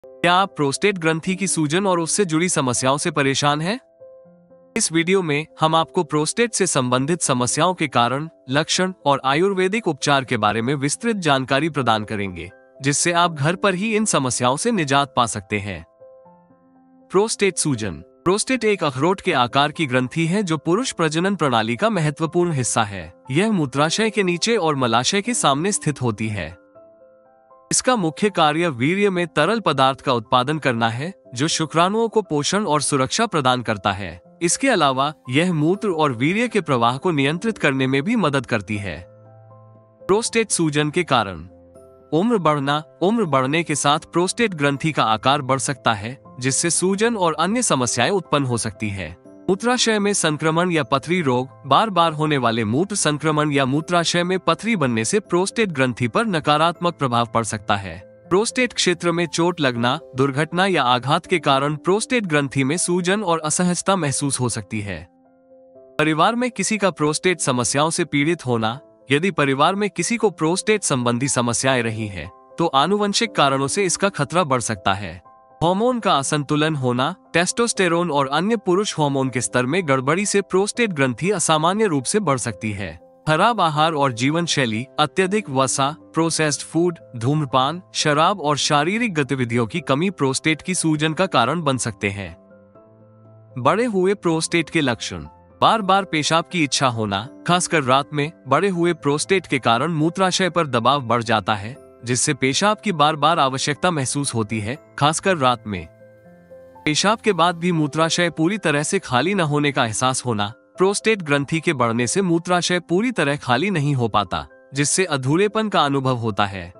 क्या आप प्रोस्टेट ग्रंथि की सूजन और उससे जुड़ी समस्याओं से परेशान हैं? इस वीडियो में हम आपको प्रोस्टेट से संबंधित समस्याओं के कारण, लक्षण और आयुर्वेदिक उपचार के बारे में विस्तृत जानकारी प्रदान करेंगे, जिससे आप घर पर ही इन समस्याओं से निजात पा सकते हैं। प्रोस्टेट सूजन। प्रोस्टेट एक अखरोट के आकार की ग्रंथि है जो पुरुष प्रजनन प्रणाली का महत्वपूर्ण हिस्सा है। यह मूत्राशय के नीचे और मलाशय के सामने स्थित होती है। इसका मुख्य कार्य वीर्य में तरल पदार्थ का उत्पादन करना है, जो शुक्राणुओं को पोषण और सुरक्षा प्रदान करता है। इसके अलावा यह मूत्र और वीर्य के प्रवाह को नियंत्रित करने में भी मदद करती है। प्रोस्टेट सूजन के कारण। उम्र बढ़ने के साथ प्रोस्टेट ग्रंथि का आकार बढ़ सकता है, जिससे सूजन और अन्य समस्याएं उत्पन्न हो सकती है। मूत्राशय में संक्रमण या पथरी रोग, बार बार होने वाले मूत्र संक्रमण या मूत्राशय में पथरी बनने से प्रोस्टेट ग्रंथि पर नकारात्मक प्रभाव पड़ सकता है। प्रोस्टेट क्षेत्र में चोट लगना, दुर्घटना या आघात के कारण प्रोस्टेट ग्रंथि में सूजन और असहजता महसूस हो सकती है। परिवार में किसी का प्रोस्टेट समस्याओं से पीड़ित होना। यदि परिवार में किसी को प्रोस्टेट संबंधी समस्याएं रही हैं, तो आनुवंशिक कारणों से इसका खतरा बढ़ सकता है। हार्मोन का असंतुलन होना, टेस्टोस्टेरोन और अन्य पुरुष हार्मोन के स्तर में गड़बड़ी से प्रोस्टेट ग्रंथि असामान्य रूप से बढ़ सकती है। खराब आहार और जीवन शैली, अत्यधिक वसा, प्रोसेस्ड फूड, धूम्रपान, शराब और शारीरिक गतिविधियों की कमी प्रोस्टेट की सूजन का कारण बन सकते हैं। बढ़े हुए प्रोस्टेट के लक्षण। बार बार पेशाब की इच्छा होना, खासकर रात में। बढ़े हुए प्रोस्टेट के कारण मूत्राशय पर दबाव बढ़ जाता है, जिससे पेशाब की बार बार आवश्यकता महसूस होती है, खासकर रात में। पेशाब के बाद भी मूत्राशय पूरी तरह से खाली न होने का एहसास होना। प्रोस्टेट ग्रंथि के बढ़ने से मूत्राशय पूरी तरह खाली नहीं हो पाता, जिससे अधूरेपन का अनुभव होता है।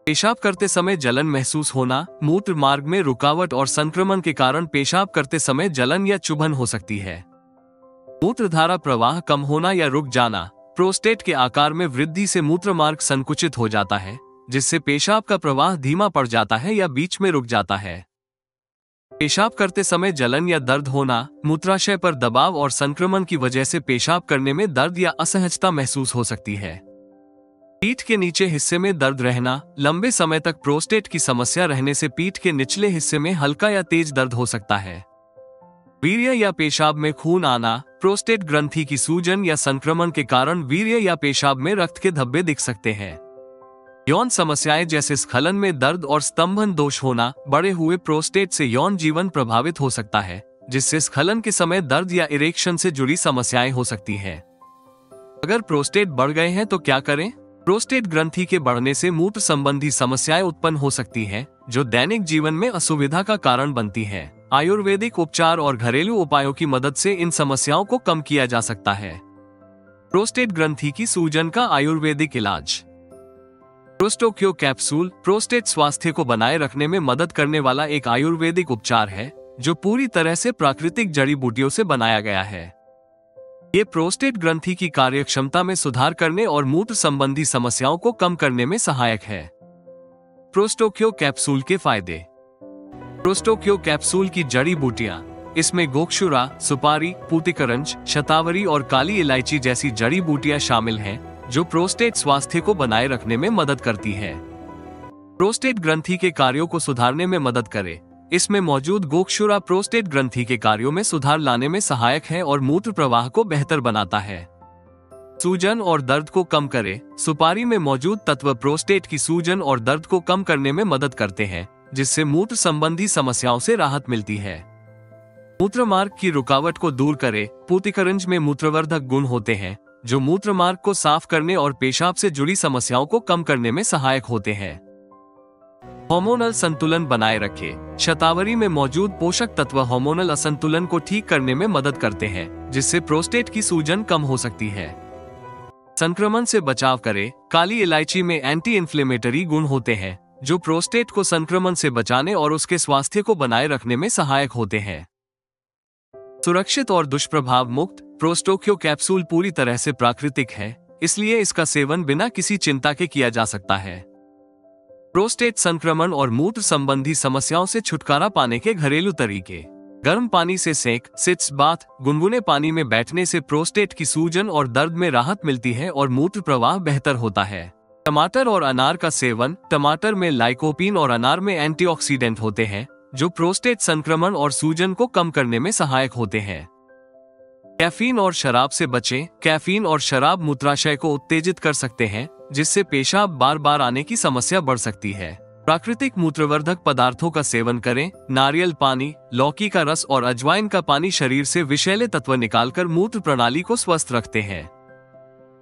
पेशाब करते समय जलन महसूस होना। मूत्र मार्ग में रुकावट और संक्रमण के कारण पेशाब करते समय जलन या चुभन हो सकती है। मूत्रधारा प्रवाह कम होना या रुक जाना। प्रोस्टेट के आकार में वृद्धि से मूत्र मार्ग संकुचित हो जाता है, जिससे पेशाब का प्रवाह धीमा पड़ जाता है या बीच में रुक जाता है। पेशाब करते समय जलन या दर्द होना। मूत्राशय पर दबाव और संक्रमण की वजह से पेशाब करने में दर्द या असहजता महसूस हो सकती है। पीठ के नीचे हिस्से में दर्द रहना। लंबे समय तक प्रोस्टेट की समस्या रहने से पीठ के निचले हिस्से में हल्का या तेज दर्द हो सकता है। वीर्य या पेशाब में खून आना। प्रोस्टेट ग्रंथि की सूजन या संक्रमण के कारण वीर्य या पेशाब में रक्त के धब्बे दिख सकते हैं। यौन समस्याएं जैसे स्खलन में दर्द और स्तंभन दोष होना। बढ़े हुए प्रोस्टेट से यौन जीवन प्रभावित हो सकता है, जिससे स्खलन के समय दर्द या इरेक्शन से जुड़ी समस्याएं हो सकती हैं। अगर प्रोस्टेट बढ़ गए हैं तो क्या करें? प्रोस्टेट ग्रंथि के बढ़ने से मूत्र संबंधी समस्याएं उत्पन्न हो सकती हैं, जो दैनिक जीवन में असुविधा का कारण बनती हैं। आयुर्वेदिक उपचार और घरेलू उपायों की मदद से इन समस्याओं को कम किया जा सकता है। प्रोस्टेट ग्रंथि की सूजन का आयुर्वेदिक इलाज। प्रोस्टोक्यो कैप्सूल प्रोस्टेट स्वास्थ्य को बनाए रखने में मदद करने वाला एक आयुर्वेदिक उपचार है, जो पूरी तरह से प्राकृतिक जड़ी बूटियों से बनाया गया है। ये प्रोस्टेट ग्रंथि की कार्यक्षमता में सुधार करने और मूत्र संबंधी समस्याओं को कम करने में सहायक है। प्रोस्टोक्यो कैप्सूल के फायदे। प्रोस्टोक्यो कैप्सूल की जड़ी बूटियां। इसमें गोक्षुरा, सुपारी, पूतिकरंज, शतावरी और काली इलायची जैसी जड़ी बूटियां शामिल हैं, जो प्रोस्टेट स्वास्थ्य को बनाए रखने में मदद करती है। प्रोस्टेट ग्रंथि के कार्यों को सुधारने में मदद करे। इसमें मौजूद गोक्षुरा प्रोस्टेट ग्रंथि के कार्यों में सुधार लाने में सहायक है और मूत्र प्रवाह को बेहतर बनाता है। सूजन और दर्द को कम करे। सुपारी में मौजूद तत्व प्रोस्टेट की सूजन और दर्द को कम करने में मदद करते हैं, जिससे मूत्र संबंधी समस्याओं से राहत मिलती है। मूत्र मार्ग की रुकावट को दूर करे। पूतिकरंज में मूत्रवर्धक गुण होते हैं, जो मूत्र मार्ग को साफ करने और पेशाब से जुड़ी समस्याओं को कम करने में सहायक होते हैं। हार्मोनल संतुलन बनाए रखे। शतावरी में मौजूद पोषक तत्व हार्मोनल असंतुलन को ठीक करने में मदद करते हैं, जिससे प्रोस्टेट की सूजन कम हो सकती है। संक्रमण से बचाव करे। काली इलायची में एंटी इन्फ्लेमेटरी गुण होते हैं, जो प्रोस्टेट को संक्रमण से बचाने और उसके स्वास्थ्य को बनाए रखने में सहायक होते हैं। सुरक्षित और दुष्प्रभाव मुक्त। प्रोस्टोक्यो कैप्सूल पूरी तरह से प्राकृतिक है, इसलिए इसका सेवन बिना किसी चिंता के किया जा सकता है। प्रोस्टेट संक्रमण और मूत्र संबंधी समस्याओं से छुटकारा पाने के घरेलू तरीके। गर्म पानी से सेक, सिट्स बाथ, गुनगुने पानी में बैठने से प्रोस्टेट की सूजन और दर्द में राहत मिलती है और मूत्र प्रवाह बेहतर होता है। टमाटर और अनार का सेवन। टमाटर में लाइकोपीन और अनार में एंटीऑक्सीडेंट होते हैं जो प्रोस्टेट संक्रमण और सूजन को कम करने में सहायक होते हैं। कैफीन और शराब से बचें। कैफीन और शराब मूत्राशय को उत्तेजित कर सकते हैं जिससे पेशाब बार बार आने की समस्या बढ़ सकती है। प्राकृतिक मूत्रवर्धक पदार्थों का सेवन करें। नारियल पानी, लौकी का रस और अजवाइन का पानी शरीर से विषैले तत्व निकालकर मूत्र प्रणाली को स्वस्थ रखते हैं।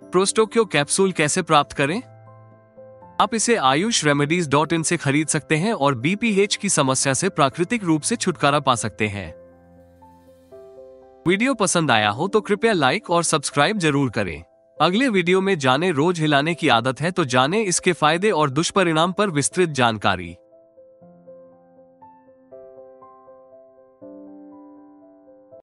प्रोस्टोक्यो कैप्सूल कैसे प्राप्त करें? आप इसे ayushremedies.in से खरीद सकते हैं और बीपीएच की समस्या से प्राकृतिक रूप से छुटकारा पा सकते हैं। वीडियो पसंद आया हो तो कृपया लाइक और सब्सक्राइब जरूर करें। अगले वीडियो में जाने रोज हिलाने की आदत है तो जाने इसके फायदे और दुष्परिणाम पर विस्तृत जानकारी।